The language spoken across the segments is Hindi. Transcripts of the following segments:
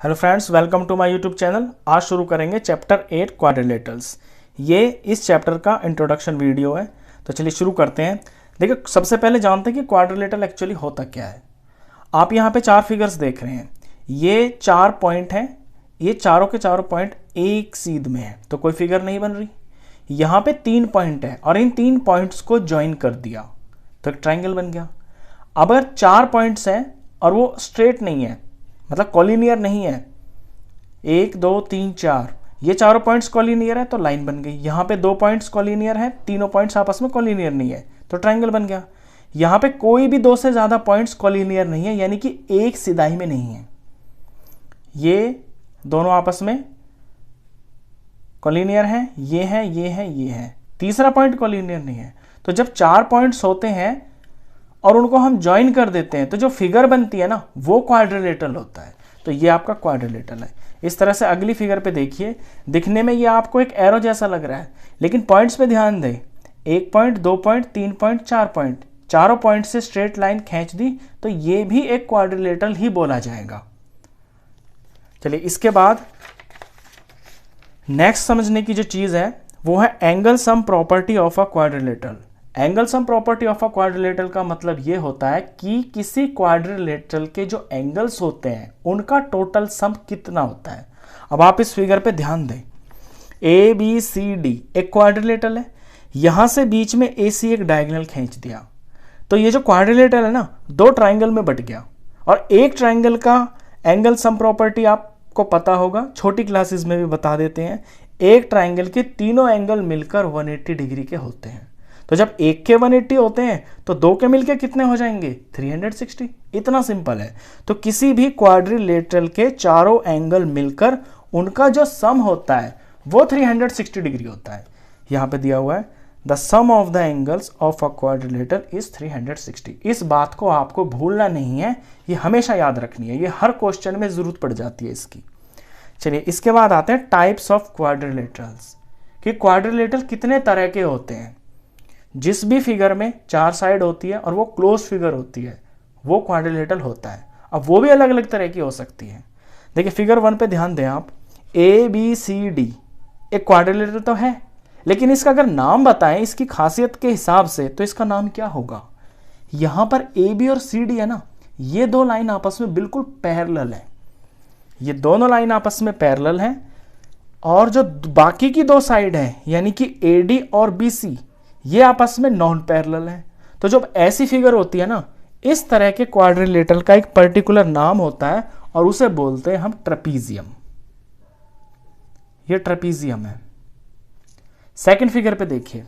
Hello friends, welcome to my YouTube channel. आज शुरू करेंगे चैप्टर 8 क्वाड्रिलेटरल्स। ये इस चैप्टर का इंट्रोडक्शन वीडियो है। तो चलिए शुरू करते हैं। देखिए, सबसे पहले जानते हैं कि क्वाड्रिलेटरल एक्चुअली होता क्या है। आप यहाँ पे चार फिगर्स देख रहे हैं, ये चार पॉइंट हैं, ये चारों के चारों पॉइंट एक सीध में है, तो कोई फिगर नहीं बन रही। यहाँ पे तीन पॉइंट है और इन तीन पॉइंट्स को ज्वाइन कर दिया तो एक ट्राइंगल बन गया। अब अगर चार पॉइंट्स हैं और वो स्ट्रेट नहीं है, मतलब कॉलिनियर नहीं है, 1 2 3 4, ये चारों पॉइंट्स कॉलिनियर है तो लाइन बन गई। यहाँ पे दो पॉइंट्स कॉलिनियर है, तीनों पॉइंट्स आपस में कॉलिनियर नहीं है तो ट्राइंगल बन गया। यहाँ पे कोई भी दो से ज्यादा पॉइंट्स कॉलिनियर नहीं है, यानी कि एक सिदाई में नहीं है, ये दोनों आपस में कॉलिनियर है, ये है, ये है, ये है, तीसरा पॉइंट कॉलिनियर नहीं है। तो जब चार पॉइंट्स होते हैं और उनको हम ज्वाइन कर देते हैं तो जो फिगर बनती है ना, वो क्वाड्रिलेटरल होता है। तो ये आपका क्वाड्रिलेटरल है। इस तरह से अगली फिगर पे देखिए, दिखने में ये आपको एक एरो जैसा लग रहा है, लेकिन पॉइंट्स पे ध्यान दें। 1 पॉइंट, 2 पॉइंट, 3 पॉइंट, 4 पॉइंट, चारों पॉइंट से स्ट्रेट लाइन खींच दी तो ये भी एक क्वाड्रिलेटरल ही बोला जाएगा। चलिए, इसके बाद नेक्स्ट समझने की जो चीज है वो है angle sum property of a quadrilateral. Angle sum property of a quadrilateral का मतलब ये होता है कि किसी क्वाड्रिलेटरल के जो एंगल्स होते हैं उनका टोटल सम कितना होता है। अब आप इस फिगर पे ध्यान दें, ए बी सी डी एक क्वाड्रिलेटरल है, यहां से बीच में ए सी एक डायगोनल खींच दिया तो ये जो क्वाड्रिलेटरल है ना, दो ट्राइंगल में बट गया। और एक ट्राइंगल का एंगल सम प्रॉपर्टी आपको पता होगा, छोटी क्लासेस में भी बता देते हैं। एक ट्राइंगल के तीनों एंगल मिलकर 180 डिग्री के होते हैं। तो जब एक के 180 होते हैं तो दो के मिलके कितने हो जाएंगे, 360। इतना सिंपल है। तो किसी भी क्वाड्रिलेटरल के चारों एंगल मिलकर उनका जो सम होता है वो 360 डिग्री होता है। यहां पे दिया हुआ है the sum of the angles of a quadrilateral is 360। इस बात को आपको भूलना नहीं है, ये हमेशा याद रखनी है, ये हर क्वेश्चन में जरूरत पड़ जाती है इसकी। चलिए, इसके बाद आते हैं टाइप्स ऑफ क्वाड्रिलेटरल्स, कि क्वाड्रिलेटरल कितने तरह के होते हैं। जिस भी फिगर में चार साइड होती है और वो क्लोज फिगर होती है वो क्वाड्रिलेटरल होता है। अब वो भी अलग अलग तरह की हो सकती है। देखिए, फिगर 1 पे ध्यान दें आप, ए बी सी डी एक क्वाड्रिलेटरल तो है, लेकिन इसका अगर नाम बताएं इसकी खासियत के हिसाब से तो इसका नाम क्या होगा। यहां पर ए बी और सी डी है ना, ये दो लाइन आपस में बिल्कुल पैरेलल है, ये दोनों लाइन आपस में पैरेलल है। और जो बाकी की दो साइड है यानी कि ए डी और बी सी, ये आपस में नॉन पैरेलल है। तो जब ऐसी फिगर होती है ना, इस तरह के क्वाड्रिलेटरल का एक पर्टिकुलर नाम होता है और उसे बोलते हैं हम ट्रेपीजियम। ये ट्रेपीजियम है। सेकंड फिगर पे देखिए,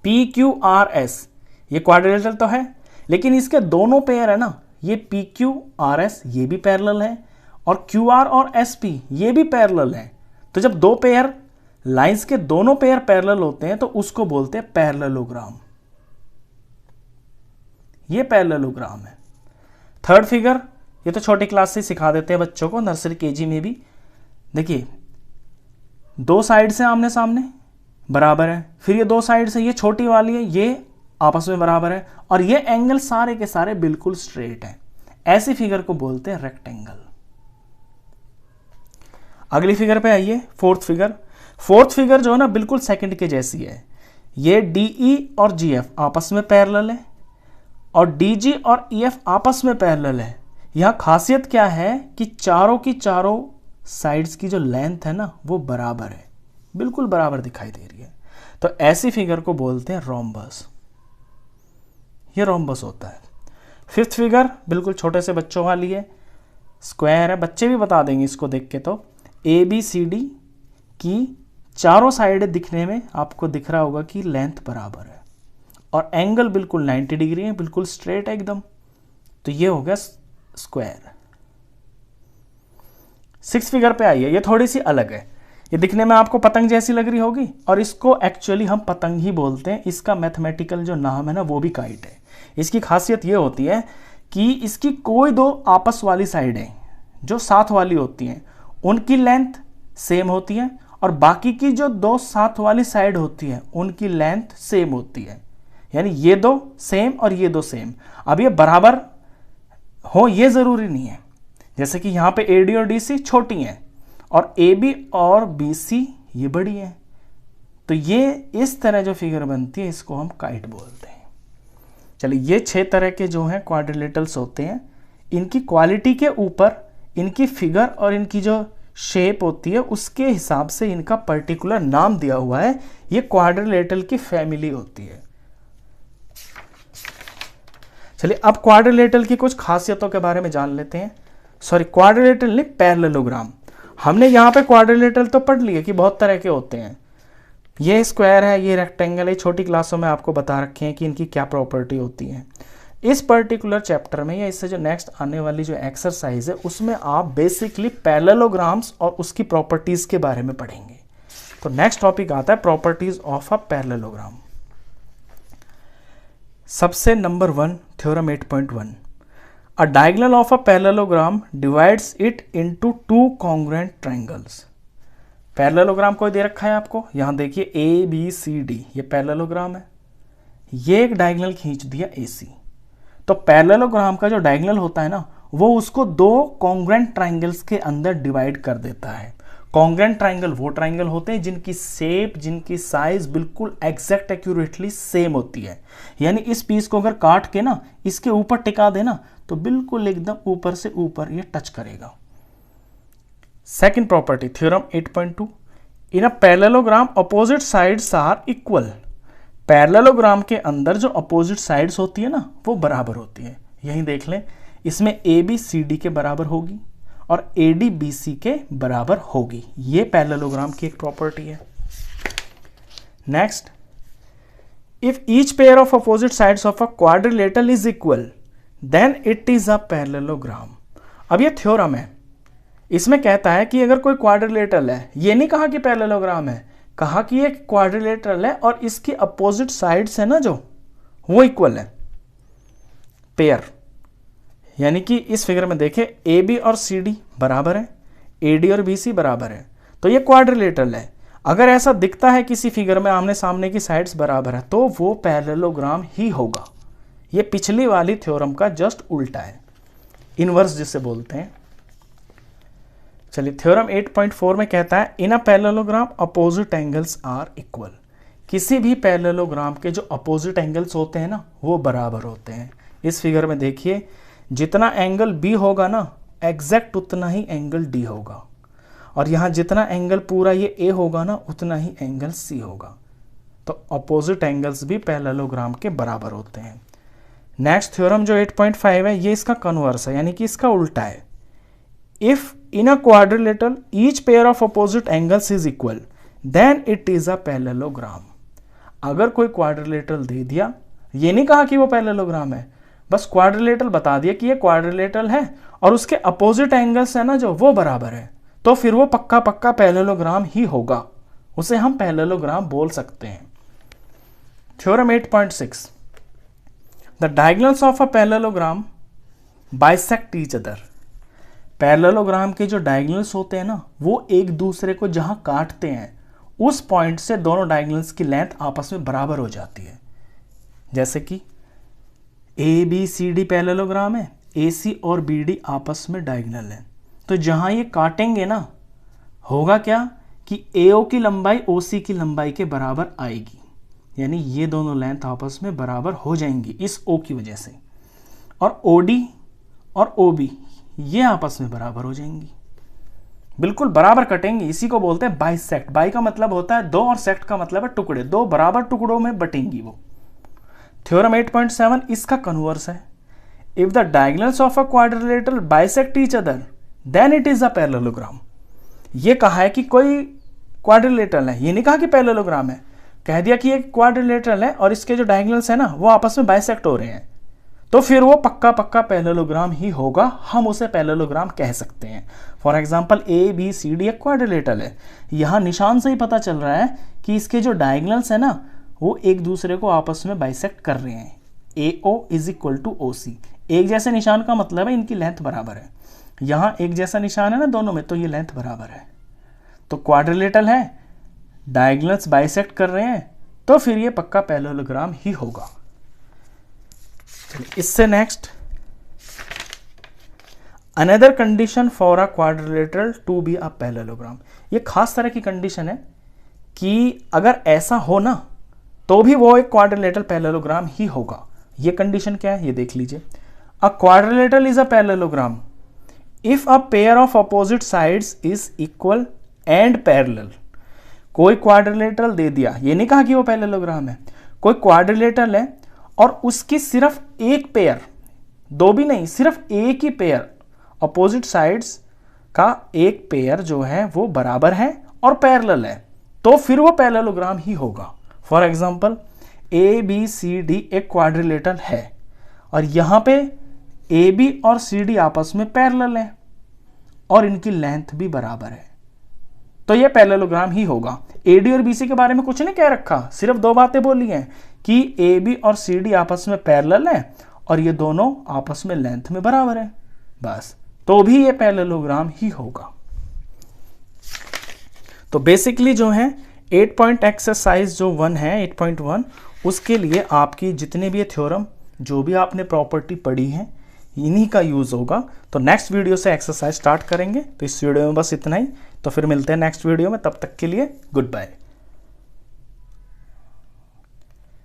पी क्यू आर एस ये क्वाड्रिलेटरल तो है, लेकिन इसके दोनों पेयर है ना, ये पी क्यू आर एस ये भी पैरेलल है और क्यू आर और एस पी ये भी पैरेलल है। तो जब दो पेयर लाइंस के दोनों पेयर पैरेलल होते हैं तो उसको बोलते हैं पैरेललोग्राम। ये पैरेललोग्राम है। थर्ड फिगर, ये तो छोटी क्लास से सिखा देते हैं बच्चों को, नर्सरी केजी में भी। देखिए, दो साइड से आमने सामने बराबर है, फिर ये दो साइड से, ये छोटी वाली है, ये आपस में बराबर है, और ये एंगल सारे के सारे बिल्कुल स्ट्रेट है। ऐसी फिगर को बोलते हैं रेक्टेंगल। अगली फिगर पे आइए, फोर्थ फिगर। फोर्थ फिगर जो है ना, बिल्कुल सेकंड के जैसी है। ये DE और GF आपस में पैरेलल है और DG और EF आपस में पैरेलल है। यहां खासियत क्या है कि चारों की चारों साइड्स की जो लेंथ है ना, वो बराबर है, बिल्कुल बराबर दिखाई दे रही है। तो ऐसी फिगर को बोलते हैं रोम्बस। ये रोम्बस होता है। फिफ्थ फिगर बिल्कुल छोटे से बच्चों वाली है, स्क्वायर है, बच्चे भी बता देंगे इसको देख के। तो ABCD की चारों साइड दिखने में आपको दिख रहा होगा कि लेंथ बराबर है और एंगल बिल्कुल 90 डिग्री है, बिल्कुल स्ट्रेट है एकदम। तो ये हो गया स्क्वायर। सिक्स फिगर पे आइए, ये थोड़ी सी अलग है। ये दिखने में आपको पतंग जैसी लग रही होगी और इसको एक्चुअली हम पतंग ही बोलते हैं। इसका मैथमेटिकल जो नाम है ना, वो भी काइट है। इसकी खासियत ये होती है कि इसकी कोई दो आपस वाली साइडें जो साथ वाली होती हैं उनकी लेंथ सेम होती है और बाकी की जो दो साथ वाली साइड होती है उनकी लेंथ सेम होती है। यानी ये दो सेम और ये दो सेम। अब ये बराबर हो ये जरूरी नहीं है, जैसे कि यहाँ पे AD और DC छोटी हैं और AB और BC ये बड़ी है, तो ये इस तरह जो फिगर बनती है इसको हम काइट बोलते हैं। चलिए, ये 6 तरह के जो हैं क्वाड्रिलेटरल्स होते हैं, इनकी क्वालिटी के ऊपर इनकी फिगर और इनकी जो शेप होती है उसके हिसाब से इनका पर्टिकुलर नाम दिया हुआ है। ये क्वाड्रिलेटरल की फैमिली होती है। चलिए, अब क्वाड्रिलेटरल की कुछ खासियतों के बारे में जान लेते हैं। सॉरी, क्वाड्रिलेटरल नहीं, पैरेललोग्राम। हमने यहाँ पे क्वाड्रिलेटरल तो पढ़ लिया कि बहुत तरह के होते हैं। ये स्क्वायर है, ये रेक्टेंगल है, छोटी क्लासों में आपको बता रखे हैं कि इनकी क्या प्रॉपर्टी होती है। इस पर्टिकुलर चैप्टर में या इससे जो नेक्स्ट आने वाली जो एक्सरसाइज है उसमें आप बेसिकली पैरेललोग्राम्स और उसकी प्रॉपर्टीज के बारे में पढ़ेंगे। तो नेक्स्ट टॉपिक आता है प्रॉपर्टीज ऑफ अ पैरेललोग्राम। सबसे number 1, theorem 8.1, a diagonal of a parallelogram divides it into 2 congruent triangles. Parallelogram कोई दे रखा है आपको, यहां देखिए ABCD, ये पैरेललोग्राम है। ये एक डायगोनल खींच दिया AC। तो पैरेललोग्राम का जो डायगोनल होता है ना, वो उसको 2 कॉन्ग्रुएंट ट्रायंगल्स के अंदर डिवाइड कर देता है। कॉन्ग्रुएंट ट्रायंगल वो ट्रायंगल होते हैं जिनकी शेप, जिनकी साइज बिल्कुल एग्जैक्ट एक्यूरेटली सेम होती है। यानी इस पीस को अगर काट के ना इसके ऊपर टिका देना तो बिल्कुल एकदम ऊपर से ऊपर ये टच करेगा। Second property, theorem 8.2, in a parallelogram opposite sides are equal. Parallelogram के अंदर जो अपोजिट साइड्स होती है ना वो बराबर होती है। यही देख लें, इसमें ABCD के बराबर होगी और ADBC के बराबर होगी। ये पैरेललोग्राम की एक प्रॉपर्टी है। Next, if each pair of opposite sides of a quadrilateral is equal then it is a parallelogram. अब ये थ्योरम है, इसमें कहता है कि अगर कोई क्वाड्रिलेटरल है, ये नहीं कहा कि पैरेललोग्राम है, कहा कि ये क्वाड्रिलेटरल है और इसकी अपोजिट साइड्स है ना जो वो इक्वल है, पेयर। यानी कि इस फिगर में देखें AB और CD बराबर है, AD और BC बराबर है, तो ये क्वाड्रिलेटरल है। अगर ऐसा दिखता है किसी फिगर में आमने सामने की साइड्स बराबर है तो वो पैरेललोग्राम ही होगा। ये पिछली वाली थ्योरम का जस्ट उल्टा है, इनवर्स जिसे बोलते हैं। चलिए, थ्योरम 8.4 में कहता है in a parallelogram opposite angles are equal. किसी भी पैरेललोग्राम के जो अपोजिट एंगल्स होते हैं ना वो बराबर होते हैं। इस फिगर में देखिए, जितना एंगल B होगा ना एग्जैक्ट उतना ही एंगल D होगा, और यहाँ जितना एंगल पूरा ये A होगा ना उतना ही एंगल C होगा। तो अपोजिट एंगल्स भी पैरेललोग्राम के बराबर होते हैं। नेक्स्ट थ्योरम जो 8.5 है ये इसका कन्वर्स है, यानी कि इसका उल्टा है। If in a quadrilateral each pair of opposite angles is equal then it is a parallelogram. अगर कोई क्वाड्रिलेटरल दे दिया, ये नहीं कहा कि वो पैरेललोग्राम है, बस क्वाड्रिलेटरल बता दिया कि ये क्वाड्रिलेटरल है और उसके अपोजिट एंगल्स है ना जो वो बराबर है, तो फिर वो पक्का पक्का पैरेललोग्राम ही होगा, उसे हम पैरेललोग्राम बोल सकते हैं। Theorem 8.6, the diagonals of a parallelogram bisect each other. Parallelogram के जो डायगोनल्स होते हैं ना वो एक दूसरे को जहां काटते हैं उस पॉइंट से दोनों डायगोनल्स की लेंथ आपस में बराबर हो जाती है। जैसे कि ABCD पैरेललोग्राम है, AC और BD आपस में डायगोनल है, तो जहां ये काटेंगे ना होगा क्या कि AO की लंबाई OC की लंबाई के बराबर आएगी, यानी ये दोनों लेंथ आपस में बराबर हो जाएंगी इस O की वजह से, और OD और OB ये आपस में बराबर हो जाएंगी, बिल्कुल बराबर कटेंगी। इसी को बोलते हैं बाइसेक्ट। बाई का मतलब होता है दो और सेक्ट का मतलब है टुकड़े, दो बराबर टुकड़ों में बटेंगी वो। थ्योरम 8.7 इसका कन्वर्स है। If the diagonals of a quadrilateral bisect each other than it is a parallelogram. ये कहा है कि कोई क्वाड्रिलेटरल है, ये नहीं कहा कि पैरेललोग्राम है, कह दिया कि एक क्वाड्रिलेटरल है और इसके जो डायगोनल्स है ना वो आपस में बाइसेक्ट हो रहे हैं, तो फिर वो पक्का पक्का पैरेललोग्राम ही होगा, हम उसे पैरेललोग्राम कह सकते हैं। फॉर एग्जांपल ABCD एक क्वाड्रिलेटरल है, यहाँ निशान से ही पता चल रहा है कि इसके जो डायगोनल्स है ना वो एक दूसरे को आपस में बाइसेक्ट कर रहे हैं। AO is equal to OC, एक जैसे निशान का मतलब है इनकी लेंथ बराबर है। यहाँ एक जैसा निशान है ना दोनों में, तो ये लेंथ बराबर है, तो क्वाड्रिलेटरल है, डायगोनल्स बाइसेक्ट कर रहे हैं, तो फिर ये पक्का पैरेललोग्राम ही होगा। इससे next, another condition for a quadrilateral to be a parallelogram. ये खास तरह की कंडीशन है कि अगर ऐसा हो ना तो भी वो एक क्वाड्रिलेटरल पैरेललोग्राम ही होगा। ये कंडीशन क्या है ये देख लीजिए। अ quadrilateral is a parallelogram if a pair of opposite sides is equal and parallel. कोई क्वाड्रिलेटरल दे दिया, ये नहीं कहा कि वो पैरेललोग्राम है, कोई क्वाड्रिलेटरल है और उसकी सिर्फ एक पेयर, दो भी नहीं, सिर्फ एक ही पेयर, अपोजिट साइड्स का एक पेयर जो है वो बराबर है और पैरेलल है, तो फिर वो पैरेललोग्राम ही होगा। फॉर एग्जांपल ABCD एक क्वाड्रिलेटरल है और यहां पे AB और CD आपस में पैरेलल है और इनकी लेंथ भी बराबर है, तो ये पैरेललोग्राम ही होगा। AD और BC के बारे में कुछ नहीं कह रखा, सिर्फ दो बातें बोली हैं कि AB और CD आपस में पैरेलल है और ये दोनों आपस में लेंथ में बराबर है, बस, तो भी ये पैरेललोग्राम ही होगा। तो बेसिकली जो है 8 पॉइंट एक्सरसाइज जो 1 है 8.1, उसके लिए आपकी जितने भी थ्योरम जो भी आपने प्रॉपर्टी पढ़ी है इन्हीं का यूज़ होगा। तो नेक्स्ट वीडियो से एक्सरसाइज स्टार्ट करेंगे। तो इस वीडियो में बस इतना ही, तो फिर मिलते हैं नेक्स्ट वीडियो में, तब तक के लिए गुड बाय।